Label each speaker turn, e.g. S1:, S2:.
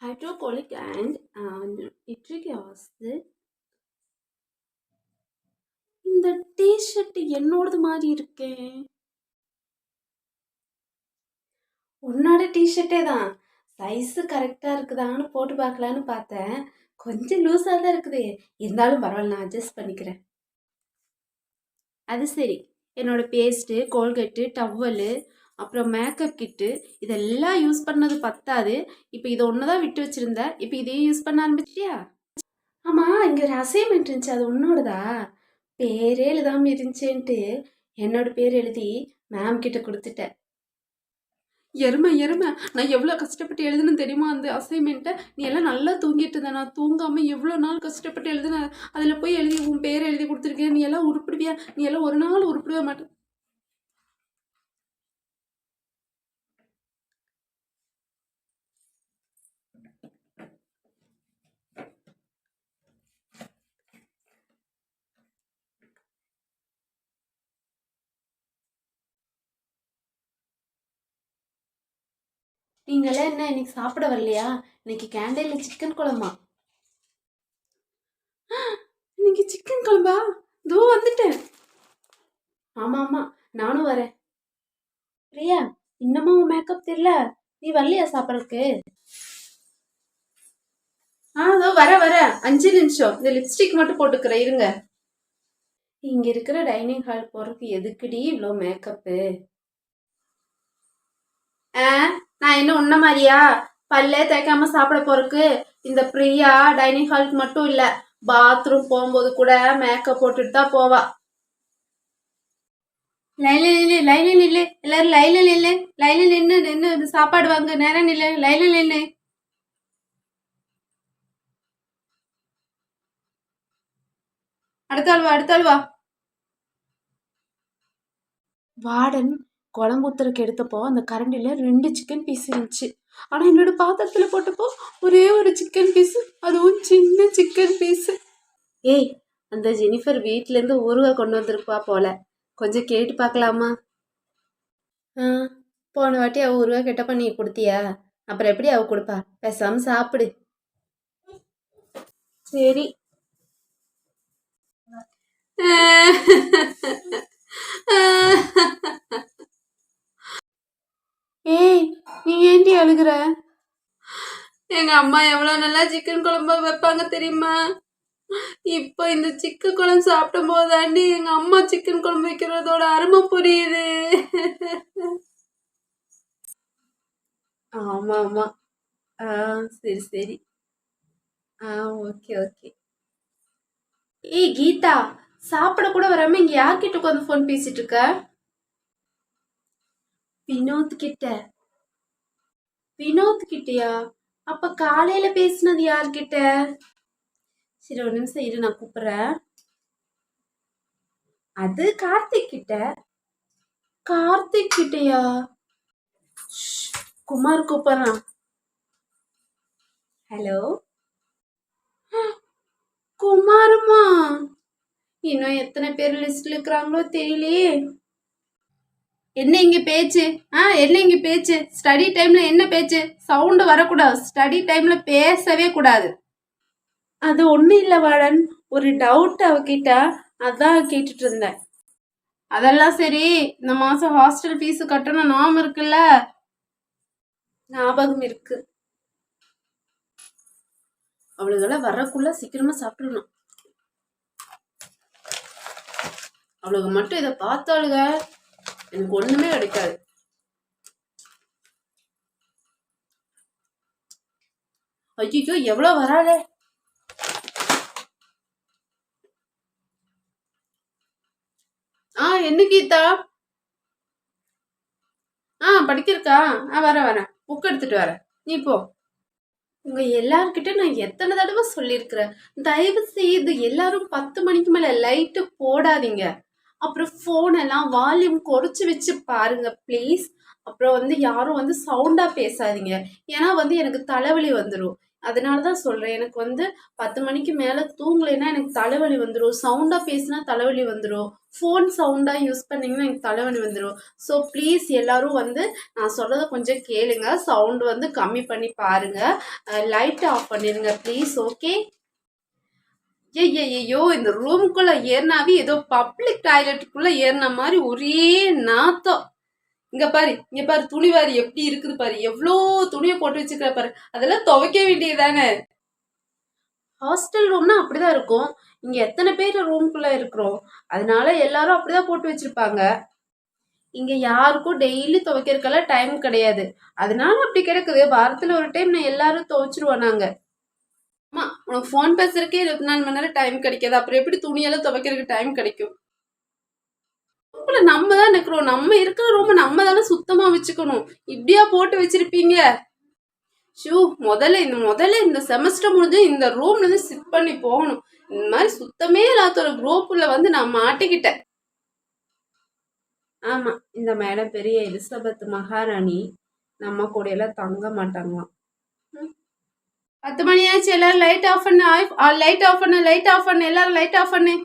S1: hydrochloric and nitric acid. இந்த T shirt என்னோடது மாதிரி இருக்கே. உன்னோட டிஷர்ட்டே தான். சைஸு கரெக்டாக இருக்குதான்னு போட்டு பார்க்கலான்னு பார்த்தேன். கொஞ்சம் லூஸாக தான் இருக்குது. இருந்தாலும் பரவாயில்ல, நான் அட்ஜஸ்ட் பண்ணிக்கிறேன். அது சரி, என்னோட பேஸ்ட்டு, கோல்கெட்டு, டவலு, அப்புறம் மேக்கப் கிட்டு இதெல்லாம் யூஸ் பண்ணது பத்தாது. இப்போ இதை ஒன்று தான் விட்டு வச்சுருந்த. இப்போ இதையும் யூஸ் பண்ண ஆரம்பிச்சிட்டியா? ஆமாம், இங்கே ஒரு அசைன்மெண்ட் இருந்துச்சு, அது உன்னோடதா? பேரே எழுதாமல் இருந்துச்சேன்ட்டு என்னோட பேர் எழுதி மேம் கிட்ட கொடுத்துட்டேன். எருமை எருமை, நான் எவ்வளோ கஷ்டப்பட்டு எழுதுன்னு தெரியுமா அந்த அசைன்மெண்ட்டை? நீ எல்லாம் நல்லா தூங்கிட்டு இருந்த, நான் தூங்காமல் எவ்வளோ நாள் கஷ்டப்பட்டு எழுதுனேன். அதில் போய் எழுதி உன் பேரை எழுதி கொடுத்துருக்கேன். நீ எல்லாம் உருப்பிடுவியா? நீ எல்லாம் ஒரு நாள் உருப்பிடவே மாட்டேன். நீங்களாம் என்ன இன்னைக்கு சாப்பிட வரலையா? இன்னைக்கு கேண்டீனில் சிக்கன் குழம்பா? இன்னைக்கு சிக்கன் குழம்பா? தோ வந்துட்டேன். ஆமாம் ஆமாம், நானும் வரேன். பிரியா, இன்னமும் மேக்கப் தெரியல? நீ வரலையா சாப்பிட்றதுக்கு? அதோ வர 5 நிமிஷம். இந்த லிப்ஸ்டிக் மட்டும் போட்டுக்கிறேன், இருங்க. இங்க இருக்கிற டைனிங் ஹால் போறதுக்கு எதுக்குடி இவ்வளோ மேக்கப்பு? நான் என்ன உன்ன மாதிரியா பல்லே தேய்க்காம சாப்பிட போறதுக்கு? இந்த பிரியா டைனிங் ஹாலுக்கு மட்டும் இல்ல, பாத்ரூம் போகும்போது கூட மேக்கப் போட்டுட்டு தான் போவா. லைன்ல நில்லு, லைன்ல நில்லு, எல்லாரும் லைன்ல நில்லு, லைன்ல நின்று நின்று சாப்பாடு வாங்க, நேரம் நில்லு, லைன்ல நில்லு. அடுத்தாள் வா. வார்டன் குழம்பு ஊத்துறதுக்கு எடுத்தப்போ அந்த கரண்டில 2 சிக்கன் பீஸ் இருந்துச்சு. ஆனா என்னோட பாத்திரத்துல போட்டப்போ ஒரே ஒரு சிக்கன் பீஸ், அதுவும் சின்ன சிக்கன் பீஸ். ஏய், அந்த ஜெனிஃபர் வீட்ல இருந்து ஊறுகாய் கொண்டு வந்திருப்பா போல, கொஞ்சம் கேட்டு பார்க்கலாமா? போன வாட்டி அவ ஊறுகாய் கேட்டப்ப நீ கொடுத்தியா? அப்புறம் எப்படி அவ கொடுப்பா? பேசாம சாப்பிடு. சரி. ஏய், நீ ஏண்டி அழுகுற? எங்க அம்மா எவ்வளவு நல்லா சிக்கன் குழம்பு வைப்பாங்க தெரியுமா? இப்போ இந்த சிக்கன் குழம்பு சாப்பிடும் போதாண்டி எங்க அம்மா சிக்கன் குழம்பு வைக்கிறதோட அருமை புரியுது. ஆமா ஆமா. சரி சரி. Okay okay. ஏய் கீதா, சாப்பிட கூட வராம இங்க யார்கிட்ட உட்காந்து போன் பேசிட்டு இருக்க? வினோத் கிட்ட. வினோத் கிட்டயா? அப்ப காலையில பேசினது யார்கிட்ட? சரி, ஒரு நிமிஷம் இரு, நான் கூப்பிடுறேன். அது கார்த்திக் கிட்ட. கார்த்திக் கிட்டயா? குமார் கூப்பிடுறான். ஹலோ. குமாருமா? இன்னும் எத்தனை பேர் லிஸ்ட்ல இருக்கிறாங்களோ தெரியலையே. என்ன இங்க பேச்சு? என்ன இங்க பேச்சு? ஸ்டடி டைம்ல என்ன பேச்சு? சவுண்ட் வரக்கூடாது. ஸ்டடி டைம்ல பேசவே கூடாது. அது ஒண்ணும் இல்ல வாழன், ஒரு டவுட் அவகிட்ட, அதான் கேட்டுட்டு இருந்தேன். அதெல்லாம் சரி, இந்த மாசம் ஹாஸ்டல் ஃபீஸ் கட்டணும், ஞாபகம் இருக்குல்ல? ஞாபகம் இருக்கு. அவளுகளை வர்றக்குள்ள சீக்கிரமா சாப்பிடணும். அவளுக்கு மட்டும் இதை பார்த்தாளுங்க எனக்கு ஒண்ணுமே கிடைக்காது. ஐயோ, எவ்வளவு வராளே. என்ன கீதா? படிக்கிறக்கா? வரேன், புக் எடுத்துட்டு வரேன், நீ போ. உங்க எல்லார்கிட்ட நான் எத்தனை தடவை சொல்லியிருக்கிறேன், தயவு செய்து எல்லாரும் 10 மணிக்கு மேல லைட்டு போடாதீங்க. அப்புறம் போன் எல்லாம் வால்யூம் குறைச்சு வச்சு பாருங்க ப்ளீஸ். அப்புறம் யாரும் சவுண்டா பேசாதீங்க, ஏன்னா எனக்கு தலைவலி வந்துடும். அதனால தான் சொல்றேன். எனக்கு 10 மணிக்கு மேல தூங்கலைன்னா எனக்கு தலைவலி வந்துரும். சவுண்டா பேசினா தலைவலி வந்துரும். ஃபோன் சவுண்டா யூஸ் பண்ணீங்கன்னா எனக்கு தலைவலி வந்துரும். ஸோ ப்ளீஸ் எல்லாரும் நான் சொல்றத கொஞ்சம் கேளுங்க. சவுண்ட் கம்மி பண்ணி பாருங்க. லைட் ஆஃப் பண்ணிருங்க ப்ளீஸ். ஓகே? ஐயையோ! இந்த ரூமுக்குள்ள ஏறினாவே ஏதோ பப்ளிக் டாய்லெட்டுக்குள்ள ஏறின மாதிரி ஒரே நாத்தம். இங்க பாரு துணி வாரி எப்படி இருக்குது பாரு. எவ்வளோ துணியை போட்டு வச்சுக்கிற பாரு. அதெல்லாம் துவைக்க வேண்டியதுதானே. ஹாஸ்டல் ரூம்னா அப்படிதான் இருக்கும். இங்க எத்தனை பேர் ரூம்குள்ள இருக்கிறோம், அதனால எல்லாரும் அப்படிதான் போட்டு வச்சிருப்பாங்க. இங்க யாருக்கும் டெய்லி துவைக்கிறதுக்கெல்லாம் டைம் கிடையாது. அதனால அப்படி கிடக்குது. வாரத்துல ஒரு டைம் நான் எல்லாரும் துவைச்சிருவோம் நாங்க. ஆமா, உனக்கு ஃபோன் பேசுறதுக்கே 24 மணி நேரம் டைம் கிடைக்காது. அப்புறம் எப்படி துணியெல்லாம் துவைக்கிறதுக்கு டைம் கிடைக்கும்? நம்ம தான் இருக்கிறோம். நம்ம இருக்கிற ரூம் நம்ம தானே சுத்தமா வச்சுக்கணும். இப்படியா போட்டு வச்சிருப்பீங்க? ஷூ முதல்ல இந்த செமஸ்டர் முடிஞ்சு இந்த ரூம்ல இருந்து சிட் பண்ணி போகணும். இந்த மாதிரி சுத்தமே இல்லாத ஒரு குரூப்புல நான் மாட்டிக்கிட்டேன். ஆமா, இந்த மேடம் பெரிய எலிசபெத் மகாராணி. நம்ம கூட எல்லாம் தங்க மாட்டாங்களாம். 10 மணி ஆச்சு. எல்லாரும் லைட் ஆஃப் பண்ணு. லைட் ஆஃப் பண்ணு. எல்லாரும் லைட் ஆஃப் பண்ணு.